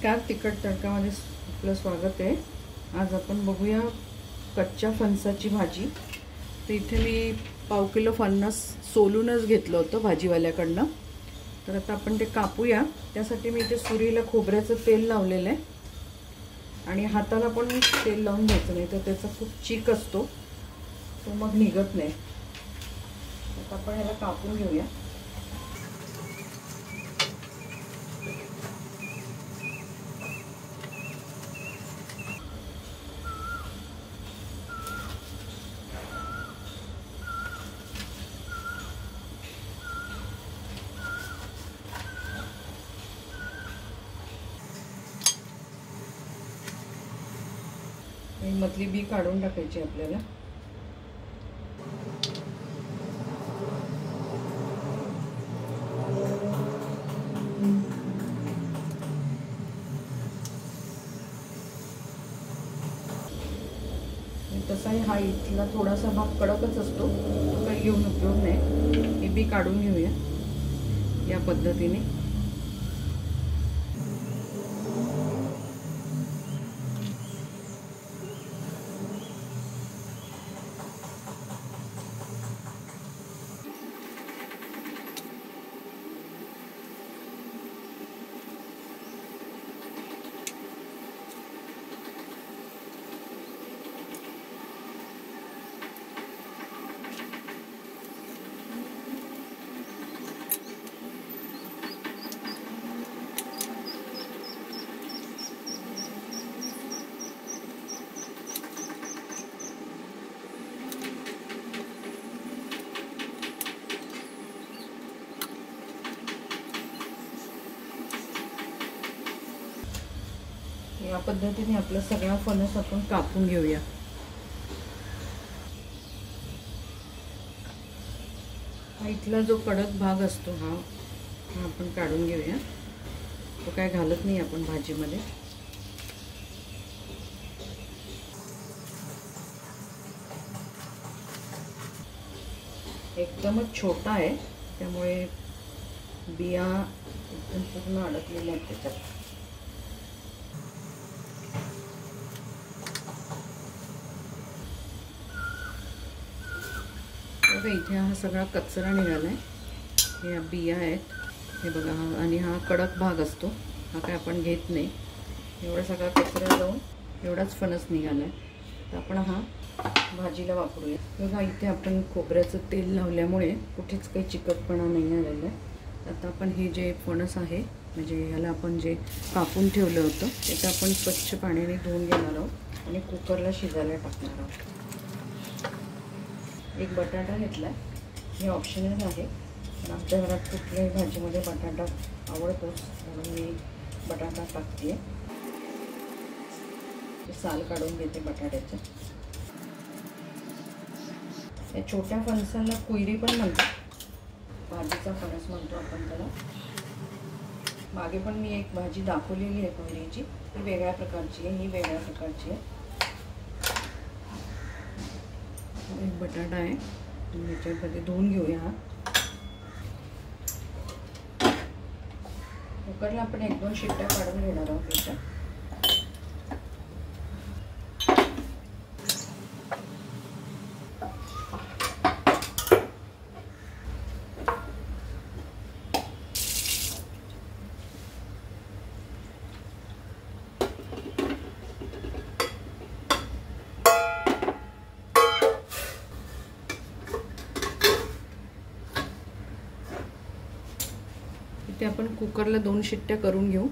नमस्कार, तिखट तडकामध्ये आपलं स्वागत आहे। आज आपण बघूया कच्च्या फणसाची भाजी। तर इथे मी पाव किलो फणस सोलूनच घेतलं होतं भाजीवाल्याकडनं। तर आता आपण ते कापूया। त्यासाठी मी इथे सुरीला खोबऱ्याचं तेल लावलेलं आहे आणि हाताला पण तेल लावून घ्यायचं, नाही तर त्याचा खूप चीक असतो, तो मग निघत नाही। आता आपण ह्याला कापून घेऊया। मधली बी काढून टाकायची आपल्याला। तसाही हा इथला थोडासा भाग कडकच असतो, तो काही घेऊन उपयोग नाही। ही बी काढून घेऊया या पद्धतीने। या पद्धतीने आपला सगळा फणस आपण कापून घेऊया। हा इथला जो कडक भाग असतो हा आपण काढून घेऊया। तो काय घालत नाही आपण भाजीमध्ये। एकदमच छोटा आहे, त्यामुळे बिया एकदम पूर्ण अडकलेल्या आहेत त्याच्यात। इथे हा सगळा कचरा निघालाय, हे बिया आहेत, हे बघा। आणि हा कडक भाग असतो, हा काय आपण घेत नाही। एवढा सगळा कचरा जाऊन एवढाच फणस निघालाय। तर आपण हा भाजीला वापरूया। बघा इथे आपण खोबऱ्याचं तेल लावल्यामुळे कुठेच काही चिकटपणा नाही आलेला आहे। आता आपण हे जे फणस आहे, म्हणजे ह्याला आपण जे कापून ठेवलं होतं, त्याचं आपण स्वच्छ पाण्याने धुवून घेणार आहोत आणि कुकरला शिजायला टाकणार आहोत। एक बटाटा घेतलाय, हे ऑप्शनल आहे, पण आमच्या घरात कुठल्याही भाजीमध्ये बटाटा आवडतोच, म्हणून मी बटाटा टाकते। साल काढून घेते बटाट्याचं। या छोट्या फणसाला कुयरी पण म्हणतात, भाजीचा फणस म्हणतो आपण त्याला। मागे पण मी एक भाजी दाखवलेली आहे कुयरीची, ही वेगळ्या प्रकारची आहे, ही वेगळ्या प्रकारची आहे। एक बटाटा आहे, ह्याच्यामध्ये धुवून घेऊया। हा कुकरला आपण 1-2 शिट्ट्या काढून घेणार आहोत त्याच्या। इथे आपण कुकरला 2 शिट्ट्या करून घेऊ।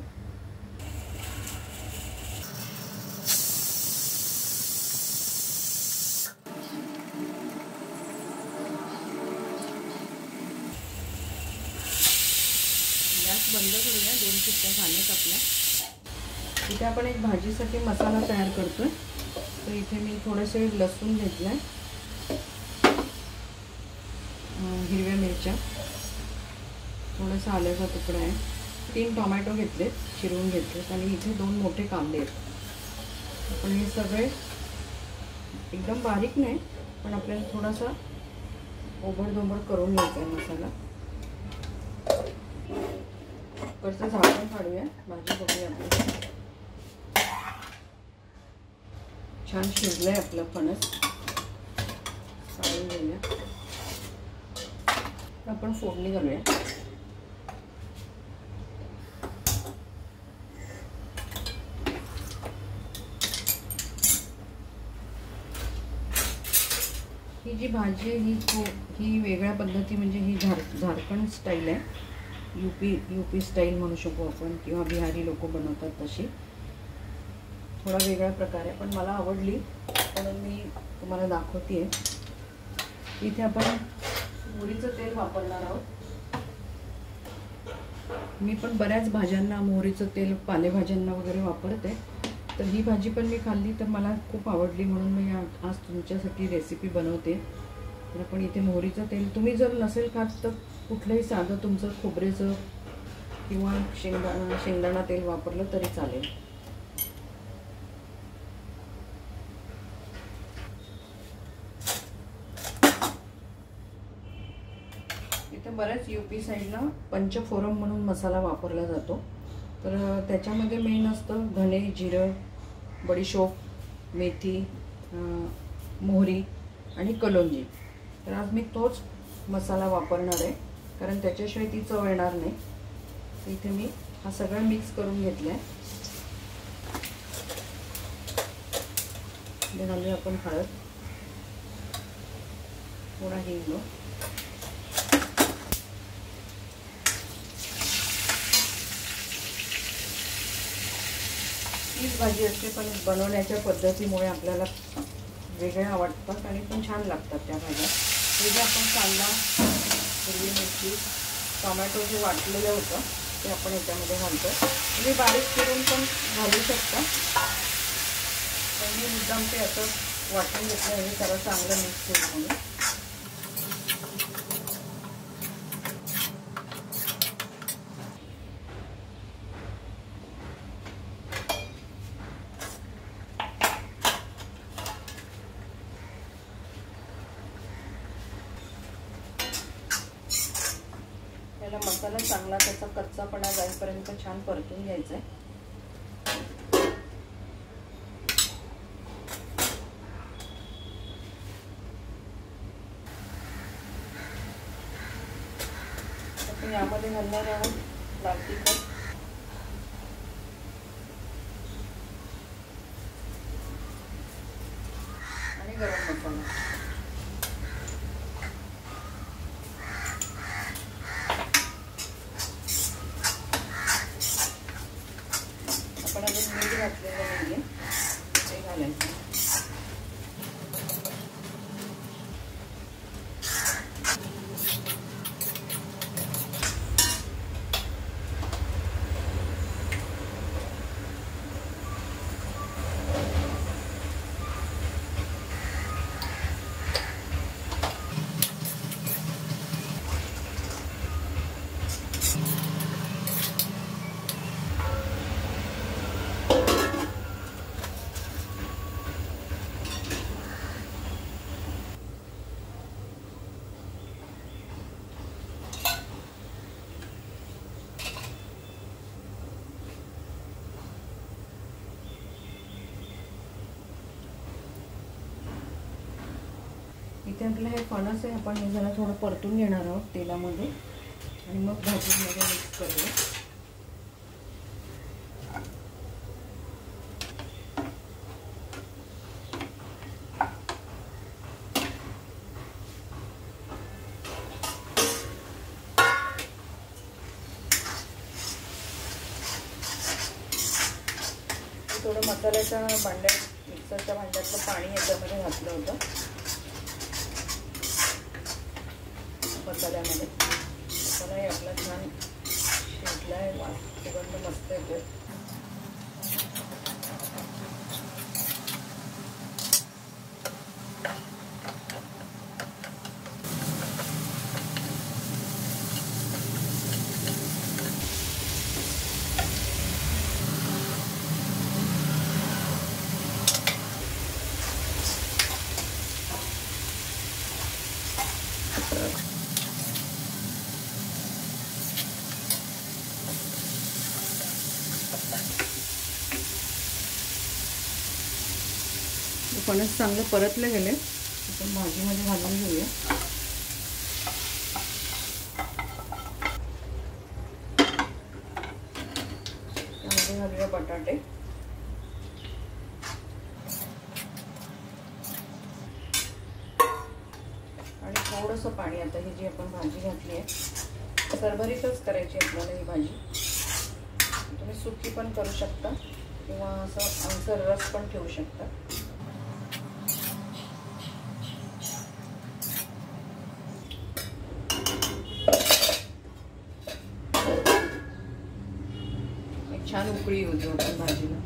गॅस बंद करूया, 2 शिट्ट्या झाल्यात आपल्या। इथे आपण एक भाजीसाठी मसाला तयार करतोय। तर इथे मी थोडेसे लसूण घेतलाय, हिरव्या मिरच्या, थोडासा आल्याचा तुकडा आहे, 3 टोमॅटो घेतलेत, चिरून घेतलेत, आणि इथे 2 मोठे कांदे आहेत। आपण हे सगळे एकदम बारीक नाही, पण आपल्याला थोडासा ओबडधोबड करून घ्यायचा आहे मसाला। वरचं झाकण काढूया. भाजी बघूया आपली. छान शिजलंय आपलं फणस. काढून घेऊया. आपण फोडणी घालूया. ही जी भाजी आहे ही वेगळ्या पद्धती, म्हणजे ही झारखंड स्टाईल आहे. यूपी स्टाईल म्हणू शकतो आपण, किंवा बिहारी लोक बनवतात तशी. थोडा वेगळा प्रकार आहे, पण मला आवडली म्हणून मी तुम्हाला दाखवते आहे. इथे आपण मोहरीचं तेल वापरणार आहोत. मी पण बऱ्याच भाज्यांना मोहरीचं तेल, पालेभाज्यांना वगैरे वापरते. तर ही भाजी पण मी खाल्ली तर मला खूप आवडली, म्हणून मी आज तुमच्यासाठी रेसिपी बनवते. तर आपण इथे मोहरीचं तेल, तुम्ही जर नसेल खात तर कुठलंही साधं तुमचं खोबरेचं किंवा शेंगदाणा तेल वापरलं तरी चालेल. इथे बऱ्याच यूपी साईडला पंचफोरम म्हणून मसाला वापरला जातो. तर त्याच्यामध्ये मेन असतं धणे, जिरं, बडीशोप, मेथी, मोहरी आणि कलोंजी. तर आज मी तोच मसाला वापरणार आहे, कारण त्याच्याशिवाय ती चव येणार नाही. तर इथे मी हा सगळं मिक्स करून घेतलं आहे. घालूया आपण हळद, थोडा हिंग, हीच भाजी असते, पण बनवण्याच्या पद्धतीमुळे आपल्याला वेगळ्या आवडतात आणि पण छान लागतात त्या भाज्या. हे जे आपण कांदा, हिरवी मिरची, टोमॅटो जे वाटलेलं होतं ते आपण याच्यामध्ये घालतो. तुम्ही बारीक चिरून पण घालू शकता, पण मी मुद्दाम ते असं वाटून घेतलं आहे त्याला चांगलं मिक्स होईल म्हणून. त्याला मसाला चांगला त्याचा कच्चापणा जाईपर्यंत छान परतून घ्यायचा आहे. आपण यामध्ये घालणार आहोत लाल तिखट, आणि गरम मसाला. आपण अजून मीठ घातलेलं नाहीये, ते घालायचं. इथे आपलं हे फणस आहे, आपण हे जरा थोडं परतून घेणार आहोत तेलामध्ये आणि मग भाजीमध्ये मिक्स करूया. थोडं मसाल्याच्या भांड्यात, मिक्सरच्या भांड्यातलं पाणी याच्यामध्ये घातलं होतं मसाल्यामध्ये. मसालाही आपला छान शिजला आहे, सुगंध मस्त येतोय. फणस चांगले परतले गेले. आपण भाजीमध्ये घालून घेऊया. त्यामध्ये घालूया बटाटे. आणि थोडंसं पाणी. आता ही जी आपण भाजी घातली आहे सरभरीतच करायची आपल्याला ही भाजी. तुम्ही सुकी पण करू शकता किंवा असं आमचं रस पण ठेवू शकता. एक छान उकळी होतो आपण भाजीला.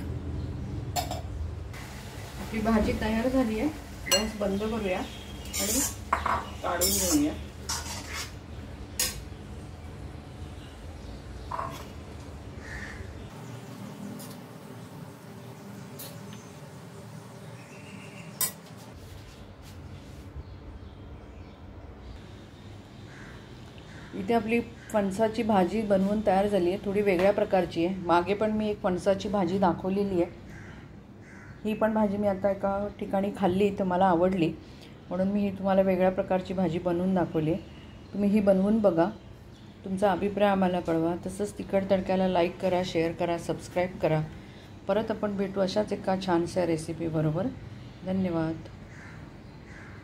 आपली भाजी तयार झाली आहे. गॅस बंद करूया आणि काढून घेऊया. इथे आपली फणसाची भाजी बनवून तयार झाली आहे. थोडी वेगळ्या प्रकारची आहे. मागे पण मी एक फणसाची भाजी दाखवलेली आहे. ही पण भाजी मी आता एका ठिकाणी खाल्ली तर मला आवडली, म्हणून मी ही तुम्हाला वेगळ्या प्रकारची भाजी बनवून दाखवली. तुम्ही ही बनवून बघा. तुमचा अभिप्राय आम्हाला कळवा. तसंच तिखट तडक्याला लाईक करा, शेअर करा, सबस्क्राईब करा. परत आपण भेटू अशाच एका छानशा रेसिपी बरोबर. धन्यवाद.